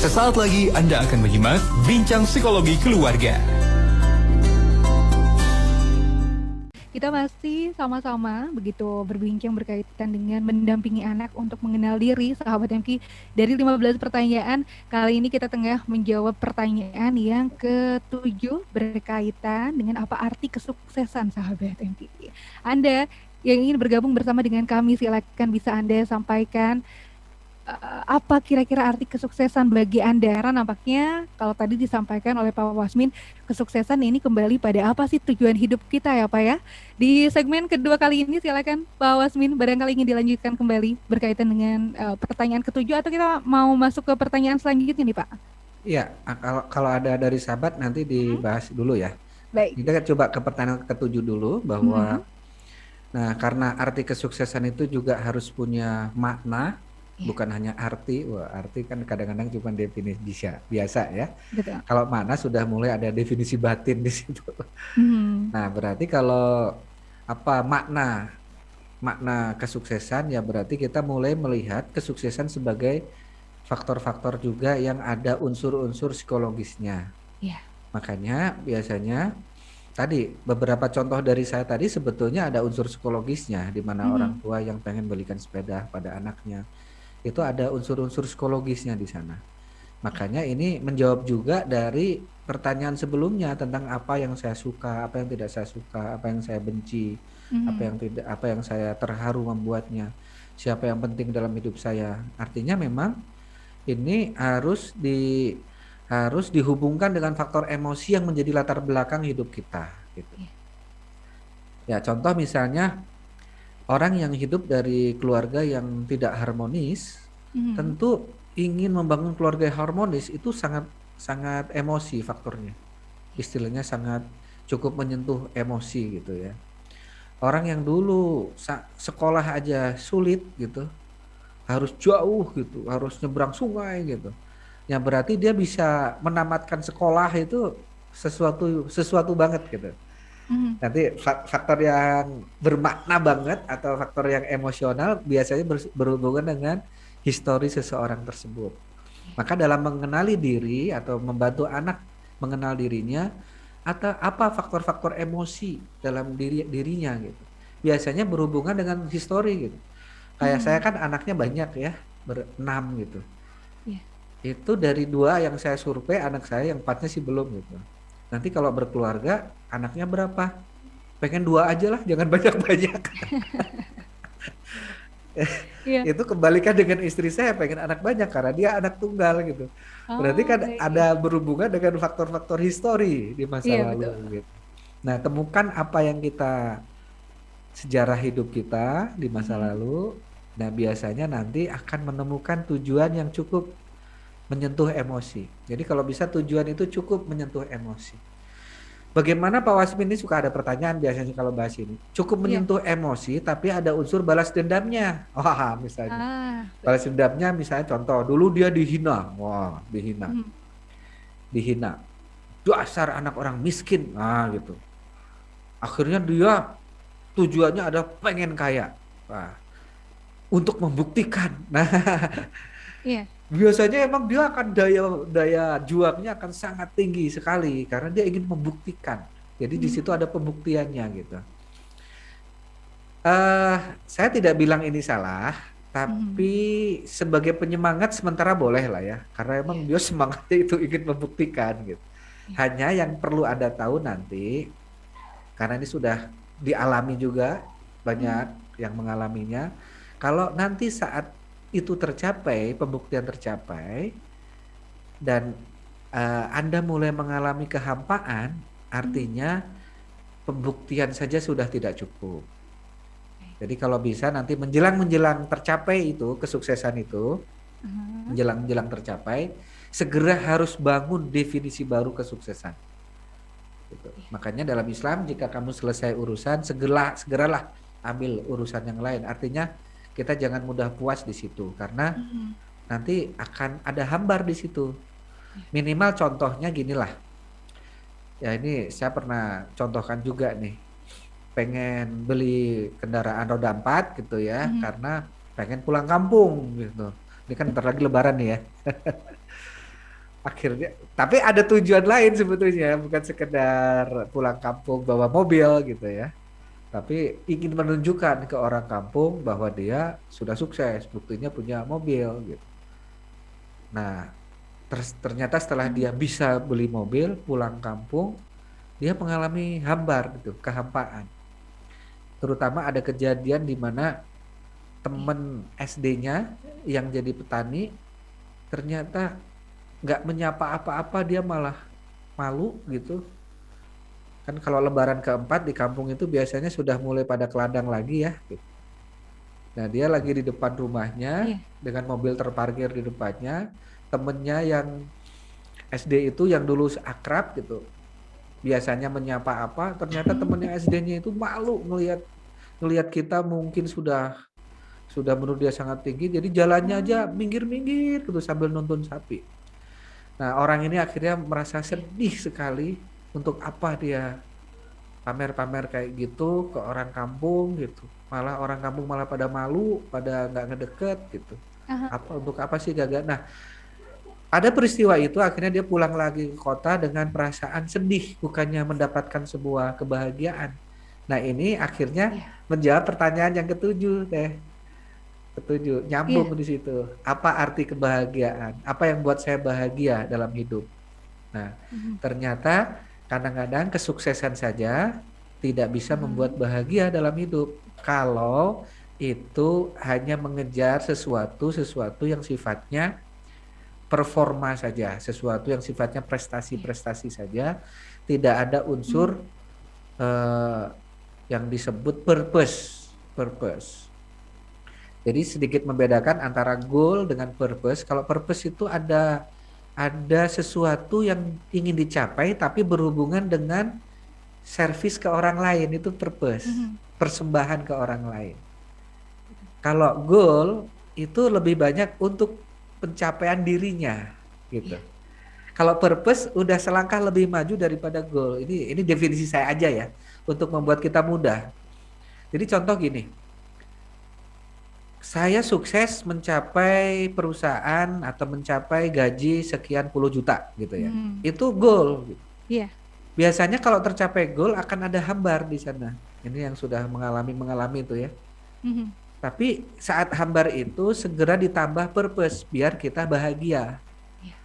Sesaat lagi Anda akan menyimak Bincang Psikologi Keluarga. Kita masih sama-sama begitu berbincang berkaitan dengan mendampingi anak untuk mengenal diri, sahabat MK. Dari 15 pertanyaan, kali ini kita tengah menjawab pertanyaan yang ke-7 berkaitan dengan apa arti kesuksesan, sahabat MK. Anda yang ingin bergabung bersama dengan kami, silakan bisa Anda sampaikan apa kira-kira arti kesuksesan bagi Anda? Karena nampaknya kalau tadi disampaikan oleh Pak Wasmin, kesuksesan ini kembali pada apa sih tujuan hidup kita ya Pak ya? Di segmen kedua kali ini silakan Pak Wasmin barangkali ingin dilanjutkan kembali berkaitan dengan pertanyaan ketujuh atau kita mau masuk ke pertanyaan selanjutnya nih Pak? Iya, kalau ada dari sahabat nanti dibahas dulu ya. Baik. Kita coba ke pertanyaan ketujuh dulu bahwa nah karena arti kesuksesan itu juga harus punya makna, bukan hanya arti. Wah, arti kan kadang-kadang cuma definisi biasa ya. Betul. Kalau makna sudah mulai ada definisi batin di situ. Nah, berarti kalau apa makna kesuksesan ya berarti kita mulai melihat kesuksesan sebagai faktor-faktor juga yang ada unsur-unsur psikologisnya. Iya. Makanya biasanya tadi beberapa contoh dari saya tadi sebetulnya ada unsur psikologisnya di mana orang tua yang pengen belikan sepeda pada anaknya. Itu ada unsur-unsur psikologisnya di sana. Makanya ini menjawab juga dari pertanyaan sebelumnya tentang apa yang saya suka, apa yang tidak saya suka, apa yang saya benci, apa yang saya terharu membuatnya, siapa yang penting dalam hidup saya. Artinya memang ini harus dihubungkan dengan faktor emosi yang menjadi latar belakang hidup kita gitu. Ya, contoh misalnya orang yang hidup dari keluarga yang tidak harmonis, tentu ingin membangun keluarga yang harmonis itu sangat emosi faktornya. Istilahnya sangat cukup menyentuh emosi gitu ya. Orang yang dulu sekolah aja sulit gitu, harus jauh gitu, harus nyebrang sungai gitu. Yang berarti dia bisa menamatkan sekolah itu sesuatu banget gitu. Nanti faktor yang bermakna banget atau faktor yang emosional biasanya berhubungan dengan histori seseorang tersebut. Maka dalam mengenali diri atau membantu anak mengenal dirinya, atau apa faktor-faktor emosi dalam dirinya gitu. Biasanya berhubungan dengan histori gitu. Kayak saya kan anaknya banyak ya, ber-6 gitu. Itu dari 2 yang saya survei, anak saya yang 4-nya sih belum gitu. Nanti kalau berkeluarga, anaknya berapa? Pengen 2 aja lah, jangan banyak-banyak. Itu kebalikan dengan istri saya, pengen anak banyak karena dia anak tunggal gitu. Berarti kan ada berhubungan dengan faktor-faktor histori di masa lalu gitu. Nah, temukan apa yang sejarah hidup kita di masa lalu. Nah, biasanya nanti akan menemukan tujuan yang cukup menyentuh emosi. Jadi kalau bisa tujuan itu cukup menyentuh emosi. Bagaimana Pak Wasmin ini suka ada pertanyaan biasanya kalau bahas ini. Cukup menyentuh emosi tapi ada unsur balas dendamnya. Wah, misalnya. Balas dendamnya misalnya contoh, dulu dia dihina. Wah, dihina. Dihina. Dasar anak orang miskin. Nah, gitu. Akhirnya dia tujuannya ada pengen kaya. Wah, untuk membuktikan. Nah, biasanya emang dia akan daya juangnya akan sangat tinggi sekali karena dia ingin membuktikan. Jadi di situ ada pembuktiannya gitu. Saya tidak bilang ini salah, tapi sebagai penyemangat sementara boleh lah ya, karena emang dia semangatnya itu ingin membuktikan gitu. Hanya yang perlu Anda tahu nanti, karena ini sudah dialami juga banyak yang mengalaminya. Kalau nanti saat itu tercapai, pembuktian tercapai, dan Anda mulai mengalami kehampaan, artinya pembuktian saja sudah tidak cukup. Jadi kalau bisa nanti menjelang tercapai itu, kesuksesan itu, menjelang tercapai, segera harus bangun definisi baru kesuksesan. Gitu. Makanya dalam Islam jika kamu selesai urusan, segeralah ambil urusan yang lain. Artinya kita jangan mudah puas di situ karena nanti akan ada hambar di situ. Minimal contohnya ginilah. Ya ini saya pernah contohkan juga nih. Pengen beli kendaraan roda 4 gitu ya, karena pengen pulang kampung gitu. Ini kan bentar lagi lebaran nih ya. Akhirnya, tapi ada tujuan lain sebetulnya, bukan sekedar pulang kampung bawa mobil gitu ya. Tapi ingin menunjukkan ke orang kampung bahwa dia sudah sukses, buktinya punya mobil gitu. Nah, ternyata setelah dia bisa beli mobil, pulang kampung, dia mengalami hambar gitu, kehampaan. Terutama ada kejadian di mana temen SD-nya yang jadi petani ternyata nggak menyapa apa-apa, dia malah malu gitu. Kan kalau lebaran keempat di kampung itu biasanya sudah mulai pada ke ladang lagi ya gitu. Nah, dia lagi di depan rumahnya Iya. dengan mobil terparkir di depannya, temennya yang SD itu yang dulu akrab gitu, biasanya menyapa apa, ternyata temennya SD-nya itu malu ngelihat kita mungkin sudah menurut dia sangat tinggi, jadi jalannya aja minggir-minggir gitu sambil nuntun sapi. Nah, orang ini akhirnya merasa sedih sekali, untuk apa dia pamer-pamer kayak gitu ke orang kampung gitu. Malah orang kampung malah pada malu, pada nggak ngedeket gitu. Aha. Untuk apa sih gagal? Nah, ada peristiwa itu akhirnya dia pulang lagi ke kota dengan perasaan sedih, bukannya mendapatkan sebuah kebahagiaan. Nah, ini akhirnya Iya. menjawab pertanyaan yang ketujuh deh. Ketujuh, Iya. nyambung di situ. Apa arti kebahagiaan? Apa yang buat saya bahagia dalam hidup? Nah, Mhm. ternyata kadang-kadang kesuksesan saja tidak bisa membuat Mhm. bahagia dalam hidup. Kalau itu hanya mengejar sesuatu yang sifatnya performa saja, sesuatu yang sifatnya Iya. prestasi-prestasi saja, tidak ada Mhm. unsur eh, yang disebut purpose. Purpose. Jadi sedikit membedakan antara goal dengan purpose. Kalau purpose itu ada sesuatu yang ingin dicapai tapi berhubungan dengan servis ke orang lain, itu purpose, Mhm. persembahan ke orang lain. Kalau goal itu lebih banyak untuk pencapaian dirinya gitu. Iya. Kalau purpose udah selangkah lebih maju daripada goal. Ini definisi saya aja ya untuk membuat kita mudah. Jadi contoh gini, saya sukses mencapai perusahaan atau mencapai gaji sekian puluh juta gitu ya. Mhm. Itu goal. Iya. Biasanya kalau tercapai goal akan ada hambar di sana. Ini yang sudah mengalami itu ya. Mhm. Tapi saat hambar itu segera ditambah purpose biar kita bahagia. Iya.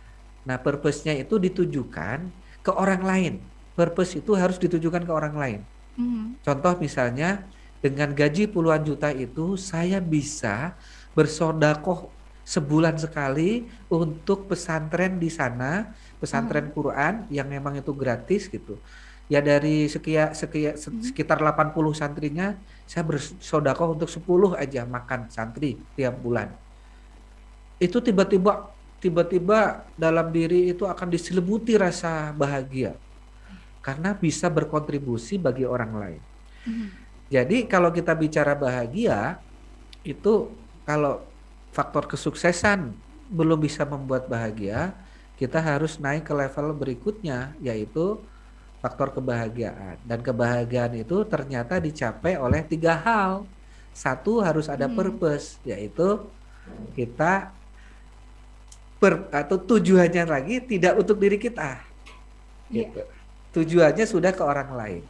Nah, purpose-nya itu ditujukan ke orang lain. Purpose itu harus ditujukan ke orang lain. Mhm. Contoh misalnya, dengan gaji puluhan juta itu saya bisa bersodakoh sebulan sekali untuk pesantren di sana, pesantren Aha. Quran yang memang itu gratis gitu. Ya dari Mhm. sekitar 80 santrinya, saya bersodakoh untuk 10 aja makan santri tiap bulan. Itu tiba-tiba dalam diri itu akan diselimuti rasa bahagia karena bisa berkontribusi bagi orang lain. Mhm. Jadi kalau kita bicara bahagia, itu kalau faktor kesuksesan belum bisa membuat bahagia, kita harus naik ke level berikutnya, yaitu faktor kebahagiaan. Dan kebahagiaan itu ternyata dicapai oleh 3 hal. Satu, harus ada Mhm. purpose, yaitu kita atau tujuannya lagi tidak untuk diri kita, Iya. gitu. Tujuannya sudah ke orang lain.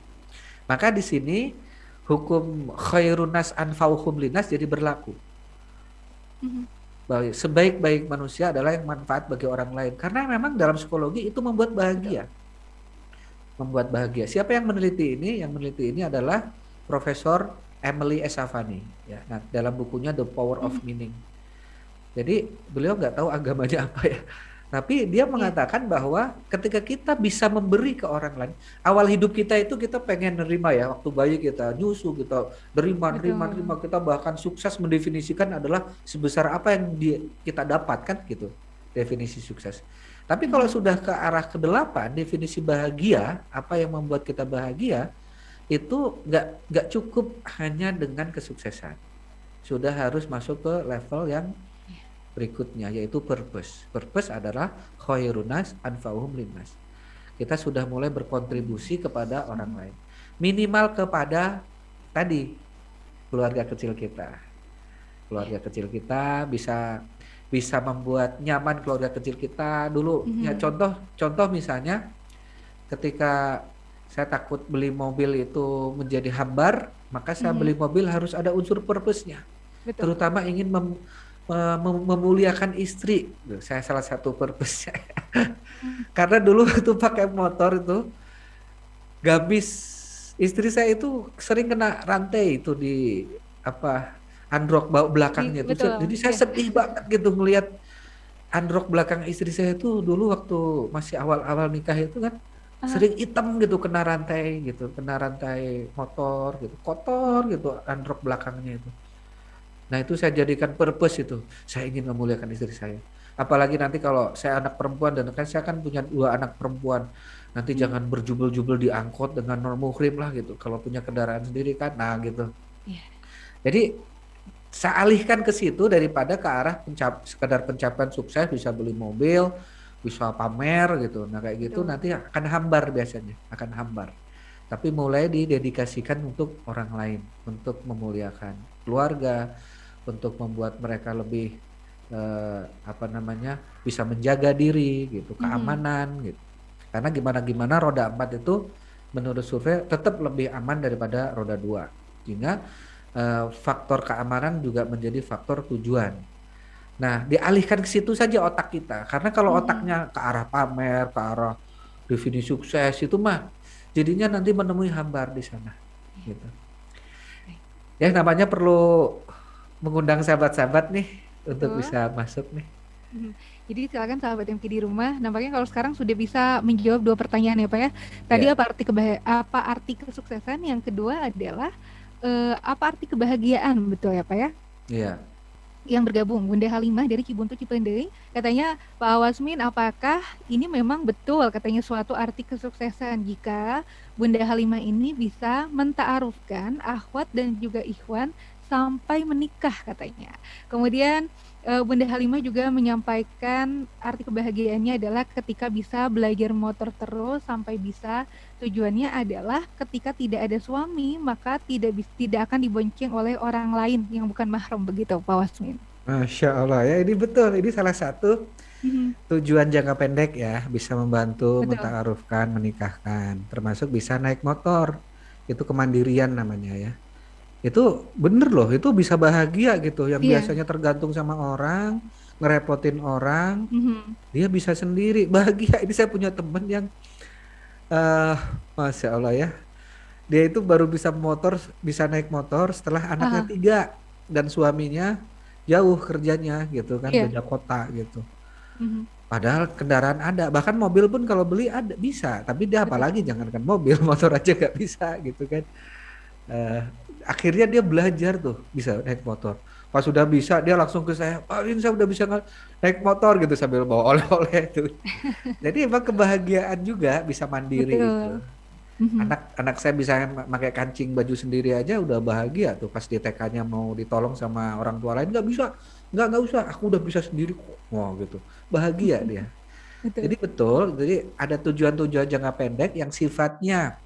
Maka di sini hukum khairun nas anfa'uhum linnas jadi berlaku. Mhm. Bahwa sebaik-baik manusia adalah yang manfaat bagi orang lain. Karena memang dalam psikologi itu membuat Betul. bahagia. Membuat bahagia. Siapa yang meneliti ini? Yang meneliti ini adalah Profesor Emily Esafani. Ya, nah, dalam bukunya The Power of Mhm. Meaning. Jadi beliau nggak tahu agamanya apa ya. Tapi dia Iya. mengatakan bahwa ketika kita bisa memberi ke orang lain, awal hidup kita itu kita pengen nerima ya, waktu bayi kita nyusu, kita nerima, Betul. kita bahkan sukses mendefinisikan adalah sebesar apa yang kita dapatkan gitu, definisi sukses. Tapi kalau Mhm. sudah ke arah ke-8, definisi bahagia, apa yang membuat kita bahagia, itu nggak cukup hanya dengan kesuksesan. Sudah harus masuk ke level yang berikutnya, yaitu purpose. Purpose adalah khairun nas anfa'uhum linnas. Kita sudah mulai berkontribusi kepada orang Mhm. lain. Minimal kepada tadi keluarga kecil kita. Iya. Keluarga kecil kita bisa bisa membuat nyaman keluarga kecil kita dulu. Ya contoh misalnya ketika saya takut beli mobil itu menjadi hambar, maka saya beli mobil harus ada unsur purpose-nya. Betul. Terutama ingin memuliakan istri. Saya salah satu purpose-nya. Karena dulu itu pakai motor itu gabis, istri saya itu sering kena rantai itu di androk belakangnya itu. Betul. Jadi saya sedih banget gitu melihat androk belakang istri saya itu dulu waktu masih awal-awal nikah itu kan sering hitam gitu, kena rantai motor gitu, kotor gitu androk belakangnya itu. Nah itu saya jadikan purpose itu, saya ingin memuliakan istri saya. Apalagi nanti kalau saya anak perempuan, dan kan saya kan punya 2 anak perempuan, nanti jangan berjubel-jubel di angkot dengan muhrim lah gitu, kalau punya kendaraan sendiri kan, nah gitu. Jadi saya alihkan ke situ daripada ke arah sekedar pencapaian sukses, bisa beli mobil, bisa pamer gitu. Nah kayak gitu nanti akan hambar biasanya, akan hambar. Tapi mulai didedikasikan untuk orang lain, untuk memuliakan keluarga, untuk membuat mereka lebih bisa menjaga diri gitu, keamanan gitu. Karena gimana roda 4 itu menurut survei tetap lebih aman daripada roda 2. Sehingga faktor keamanan juga menjadi faktor tujuan. Nah, dialihkan ke situ saja otak kita. Karena kalau otaknya ke arah pamer, ke arah definisi sukses itu mah jadinya nanti menemui hambar di sana gitu. Ya namanya perlu mengundang sahabat-sahabat nih untuk bisa masuk nih. Jadi silakan sahabat MK di rumah. Nampaknya kalau sekarang sudah bisa menjawab 2 pertanyaan ya Pak ya. Tadi apa arti kesuksesan? Yang kedua adalah apa arti kebahagiaan, betul ya Pak ya? Iya. Yang bergabung Bunda Halimah dari Cibuntu Cipendei katanya, Pak Wasmin, apakah ini memang betul katanya suatu arti kesuksesan jika Bunda Halimah ini bisa menta'arufkan akhwat dan juga ikhwan sampai menikah katanya. Kemudian Bunda Halimah juga menyampaikan arti kebahagiaannya adalah ketika bisa belajar motor terus sampai bisa, tujuannya adalah ketika tidak ada suami maka tidak akan dibonceng oleh orang lain yang bukan mahram, begitu Pak Wasmin. Masya Allah ya, ini betul, ini salah satu tujuan jangka pendek ya, bisa membantu menta'arufkan, menikahkan, termasuk bisa naik motor, itu kemandirian namanya ya. Itu bener loh, itu bisa bahagia gitu, yang biasanya tergantung sama orang, ngerepotin orang, dia bisa sendiri, bahagia. Ini saya punya temen yang Masya Allah ya, dia itu baru bisa naik motor setelah anaknya 3 dan suaminya jauh kerjanya gitu kan, beda kota gitu. Padahal kendaraan ada, bahkan mobil pun kalau beli ada bisa, tapi dia apalagi jangankan mobil, motor aja gak bisa gitu kan. Akhirnya dia belajar tuh bisa naik motor. Pas sudah bisa dia langsung ke saya, Pak ini saya udah bisa naik motor gitu sambil bawa oleh-oleh itu. Jadi emang kebahagiaan juga bisa mandiri gitu. Anak saya bisa pakai kancing baju sendiri aja udah bahagia tuh, pas di TK-nya mau ditolong sama orang tua lain nggak bisa, nggak usah, aku udah bisa sendiri kok. Wah gitu, bahagia dia. Jadi betul, jadi ada tujuan-tujuan jangka pendek yang sifatnya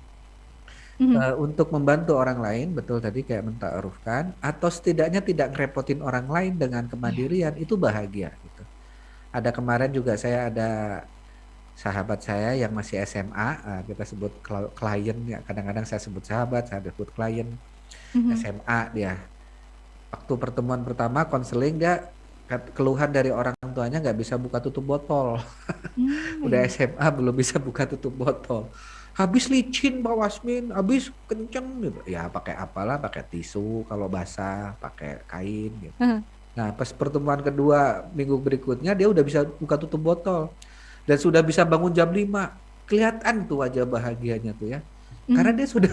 untuk membantu orang lain, betul tadi kayak menta'arufkan, atau setidaknya tidak ngerepotin orang lain dengan kemandirian, itu bahagia gitu. Ada kemarin juga saya ada sahabat saya yang masih SMA, kita sebut klien ya, kadang-kadang saya sebut sahabat, saya sebut klien, SMA dia. Waktu pertemuan pertama konseling, dia keluhan dari orang tuanya nggak bisa buka tutup botol. Udah SMA belum bisa buka tutup botol. Habis licin Pak Wasmin, habis kenceng gitu. Ya pakai apalah, pakai tisu kalau basah, pakai kain gitu. Nah pas pertemuan kedua minggu berikutnya dia udah bisa buka tutup botol dan sudah bisa bangun jam 5. Kelihatan tuh wajah bahagianya tuh ya. Karena dia sudah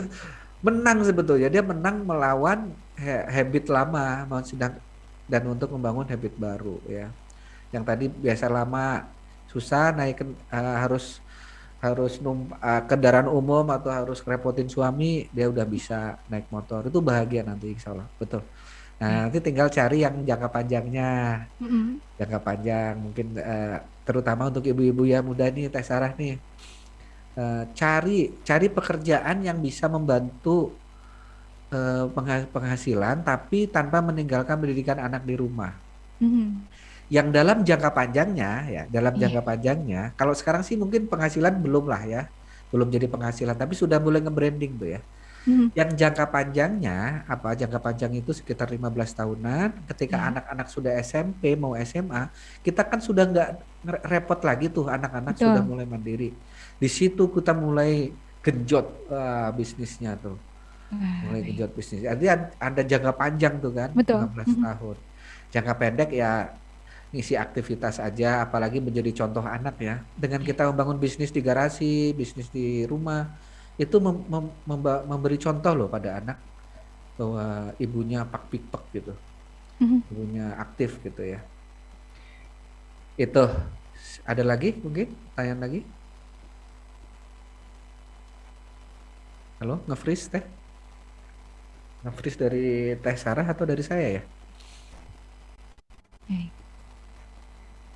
menang sebetulnya, dia menang melawan habit lama, dan untuk membangun habit baru ya. Yang tadi biasa lama susah naik harus kendaraan umum atau harus repotin suami, dia udah bisa naik motor, itu bahagia nanti insya Allah, betul. Nah nanti tinggal cari yang jangka panjangnya, jangka panjang mungkin terutama untuk ibu-ibu yang muda nih, Teh Sarah nih, cari pekerjaan yang bisa membantu penghasilan tapi tanpa meninggalkan pendidikan anak di rumah. Yang dalam jangka panjangnya ya, dalam Iya. jangka panjangnya, kalau sekarang sih mungkin penghasilan belum lah ya, belum jadi penghasilan, tapi sudah mulai nge-branding tuh ya. Mhm. Yang jangka panjangnya, apa jangka panjang itu sekitar 15 tahunan, ketika Iya, anak-anak sudah SMP mau SMA, kita kan sudah nggak repot lagi tuh, anak-anak sudah betul. mulai mandiri. Di situ kita mulai genjot bisnisnya tuh, Wah, mulai baik. genjot bisnis. Artinya ada jangka panjang tuh kan, Betul. 15 Mhm. tahun. Jangka pendek ya ngisi aktivitas aja, apalagi menjadi contoh anak ya. Dengan Iya. kita membangun bisnis di garasi, bisnis di rumah, itu memberi contoh loh pada anak bahwa ibunya pak pikpek gitu, Mhm. ibunya aktif gitu ya. Itu ada lagi mungkin pertanyaan lagi? Halo, nge-freeze teh? Nge-freeze dari Teh Sarah atau dari saya ya? Baik.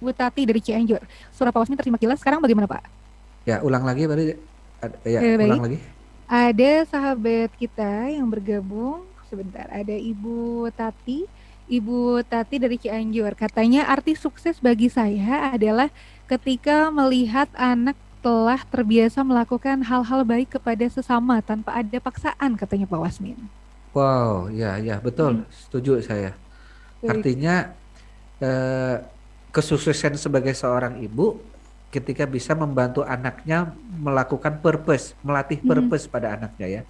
Bu Tati dari Cianjur. Suara Pak Wasmin tersimak jelas. Sekarang bagaimana, Pak? Ya, ulang lagi berarti ya, ulang Baik. lagi. Ada sahabat kita yang bergabung. Sebentar, ada Ibu Tati. Ibu Tati dari Cianjur. Katanya arti sukses bagi saya adalah ketika melihat anak telah terbiasa melakukan hal-hal baik kepada sesama tanpa ada paksaan, katanya Pak Wasmin. Wow, ya ya betul, Mhm. setuju saya. Baik. Artinya eh, kesuksesan sebagai seorang ibu ketika bisa membantu anaknya melakukan purpose, melatih Mhm. purpose pada anaknya ya.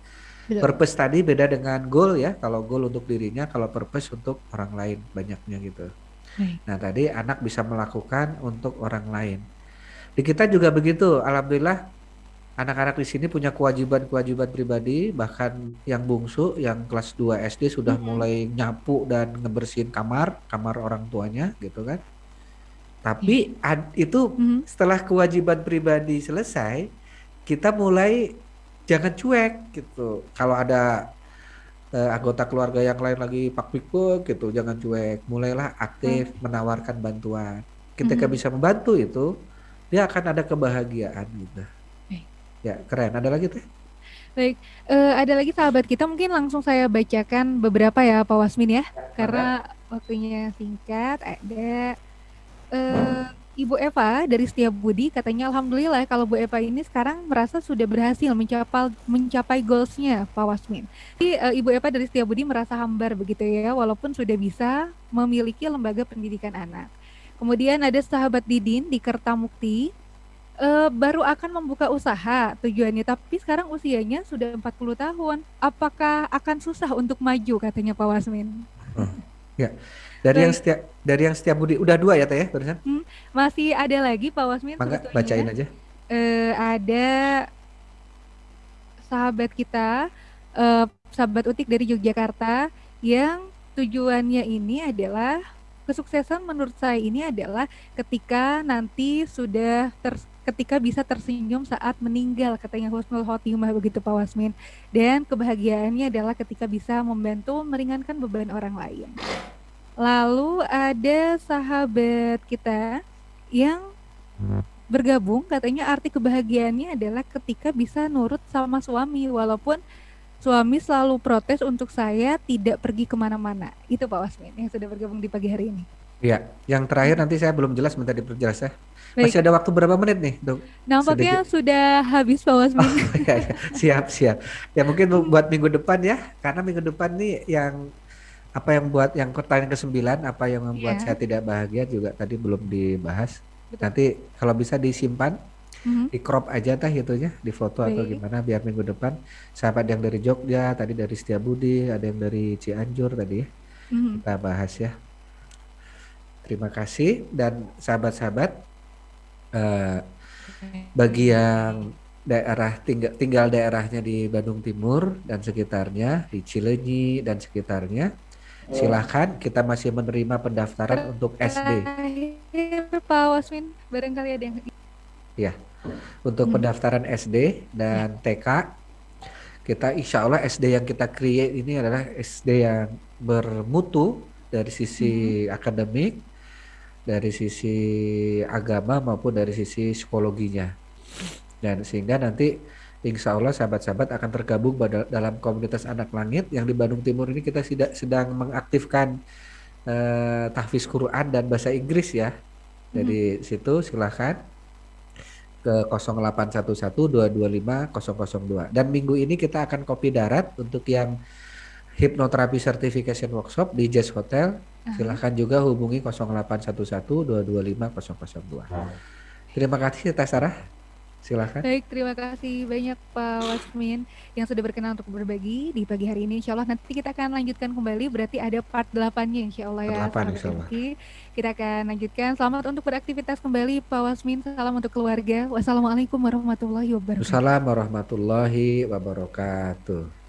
Betul. Purpose tadi beda dengan goal ya. Kalau goal untuk dirinya, kalau purpose untuk orang lain banyaknya gitu. Baik. Nah, tadi anak bisa melakukan untuk orang lain. Di kita juga begitu. Alhamdulillah anak-anak di sini punya kewajiban-kewajiban pribadi, bahkan yang bungsu yang kelas 2 SD sudah Mhm. mulai nyapu dan ngebersihin kamar orang tuanya gitu kan. Iya. Tapi itu Mhm. setelah kewajiban pribadi selesai, kita mulai jangan cuek gitu. Kalau ada anggota keluarga yang lain lagi pikuk gitu, jangan cuek. Mulailah aktif Oh. menawarkan bantuan. Ketika Mhm. bisa membantu itu, dia akan ada kebahagiaan gitu. Baik. Ya, keren. Ada lagi teh? Baik, ada lagi sahabat kita, mungkin langsung saya bacakan beberapa ya Pak Wasmin ya, Mangga. karena waktunya singkat. Ada Ibu Eva dari Setiabudi, katanya alhamdulillah kalau Bu Eva ini sekarang merasa sudah berhasil mencapai goalsnya Pak Wasmin. Jadi Ibu Eva dari Setiabudi merasa hambar begitu ya, walaupun sudah bisa memiliki lembaga pendidikan anak. Kemudian ada sahabat Didin di Kertamukti, baru akan membuka usaha tujuannya, tapi sekarang usianya sudah 40 tahun. Apakah akan susah untuk maju, katanya Pak Wasmin. Oh, ya. Baik, Dari yang setiap budi udah dua ya teh ya barusan. masih ada lagi Pak Wasmin Mangga bacain sebetulnya. aja. Ada sahabat kita, sahabat Utik dari Yogyakarta, yang tujuannya ini adalah kesuksesan menurut saya ini adalah ketika nanti ketika bisa tersenyum saat meninggal, katanya husnul khotimah begitu Pak Wasmin. Dan kebahagiaannya adalah ketika bisa membantu meringankan beban orang lain. Lalu ada sahabat kita yang bergabung, katanya arti kebahagiaannya adalah ketika bisa nurut sama suami walaupun suami selalu protes untuk saya tidak pergi kemana-mana. Itu Pak Wasmin yang sudah bergabung di pagi hari ini. Ya, yang terakhir nanti saya belum jelas, minta diperjelas ya. Baik, Masih ada waktu berapa menit nih, Dok? nampaknya Sedikit. sudah habis Pak Wasmin. Ya, ya. Siap, siap. Ya mungkin buat minggu depan ya, karena minggu depan nih yang pertanyaan ke-9 apa yang membuat saya Iya, tidak bahagia juga tadi belum dibahas. betul. Nanti kalau bisa disimpan, Mhm. di crop aja tah itunya, di foto atau Baik. gimana biar minggu depan sahabat yang dari Jogja, tadi dari Setiabudi, ada yang dari Cianjur tadi ya, Mhm. kita bahas ya. Terima kasih dan sahabat-sahabat eh, bagi yang tinggal daerahnya di Bandung Timur dan sekitarnya, di Cileunyi dan sekitarnya, silahkan kita masih menerima pendaftaran untuk SD. Terakhir Pak Wasmin, barangkali ada yang Ya, untuk Mhm. pendaftaran SD Ya. dan TK, kita insya Allah SD yang kita create ini adalah SD yang bermutu dari Mhm. sisi akademik, dari sisi agama maupun dari sisi psikologinya. Dan sehingga nanti insya Allah sahabat-sahabat akan tergabung dalam komunitas Anak Langit yang di Bandung Timur ini kita sedang mengaktifkan tahfiz Quran dan bahasa Inggris ya. Dari situ silahkan ke 0811 225 002. Dan minggu ini kita akan kopi darat untuk yang hipnoterapi certification workshop di Jazz Hotel. Silahkan juga hubungi 0811 225 002. Terima kasih Teh Sarah. Silahkan. Baik, terima kasih banyak Pak Wasmin yang sudah berkenan untuk berbagi di pagi hari ini. Insya Allah nanti kita akan lanjutkan kembali, berarti ada part 8-nya insya Allah ya. Part 8 sahabat insya Allah. MK. Kita akan lanjutkan. Selamat untuk beraktivitas kembali Pak Wasmin. Salam untuk keluarga. Wassalamualaikum warahmatullahi wabarakatuh. Wassalamualaikum warahmatullahi wabarakatuh.